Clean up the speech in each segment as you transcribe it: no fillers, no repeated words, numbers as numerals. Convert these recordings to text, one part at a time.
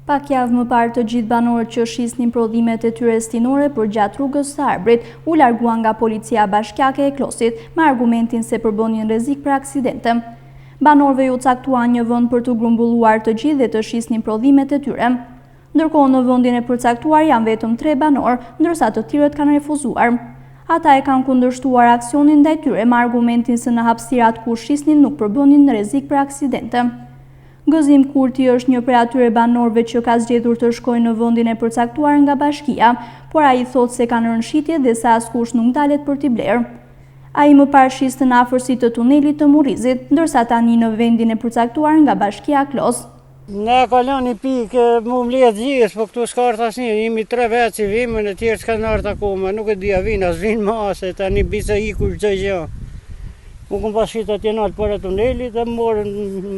Pak javë më parë të gjithë banorët që shisnin prodhimet e tyre stinore për gjatë rrugës së Arbrit u larguan nga policia bashkiake e Klosit me argumentin se përbonin rrezik për aksidente. Banorëve u caktua një vend për të grumbulluar të gjithë dhe të shisnin prodhimet e tyre. Ndërkohë në vendin e përcaktuar janë vetëm 3 banorë, ndërsa të tjerët kanë refuzuar. Ata e kanë kundërshtuar aksionin ndaj tyre me argumentin se në hapësirat ku shisnin nuk përbonin rrezik për aksidente. Gëzim Kurti është një prej atyre banorëve që ka zgjedhur të shkojë në vendin e përcaktuar nga bashkia, por ai thotë se kanë rënë shitje dhe se askush nuk dalet për t'i blerë. Ai më parë shiste në afërsi të tunelit të Murrizit, ndërsa tani në vendin e përcaktuar nga bashkia Klos. Na ka lënë një pikë mu mbledh gjithë, po këtu s'ka ardhur asnjë, jemi 3 vjet që vimën, e tjerë s'kan ardhur akoma, nuk e di a vinë, as vinë më se tani bisa iku çdo gjë. Unë kom pashit atje nalë për e tunelit dhe morën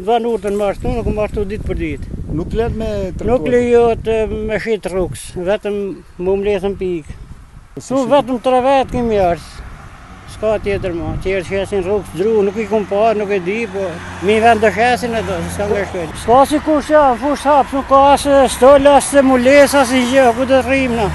vanurën më ashtu, nuk më ashtu ditë për ditë. Nuk letë me traktor? Nuk lejot me shqitë rrugës, vetëm më mletën pikë. Tu vetëm 3 vetë kemi ardhë, s'ka tjetër ma. Tjerë që jesin rrugës dru, nuk i kom parë, nuk e di, po mi vend të shesin e do, s'ka nga shkëllë. S'ka si kush ja, fush hapë, nuk ka asë stollë, asë mules, asë gjë, ku të rrimë na.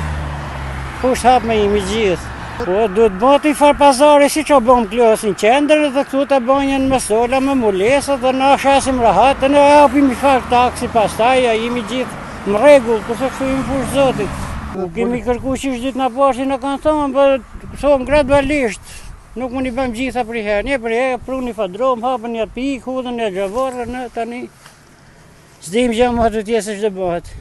Fush hapë me imi gjithë. Po, duhet bëti farë pazari si që bëm Klosin qendrën dhe këtu të bënjën me sola, me mulesat dhe na shasim rahat dhe ne hapim i farë taksi pastaj, a jemi gjithë më regull, këse kështu jemi fush zotit. Kemi kërku që ishtë ditë në pashti në kanë thonë, për thonë gradualisht, nuk më një bëm gjitha për i herë, një për i herë, pru një fadrom, hapën një pikë, hudën një gjavorë, në tani, s'dim gjë më të tjesë që dhe bëhet.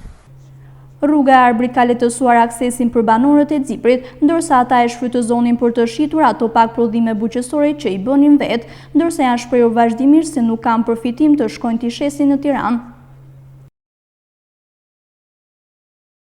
Rruga e Arbrit ka lehtësuar aksesin për banorët e Dziprit, ndërsa ata e shfrytëzonin për të shitur ato pak prodhime bujqësore që i bënin vetë, ndërsa janë shprehur vazhdimisht se nuk kanë përfitim të shkojnë t'i shesin në Tiranë.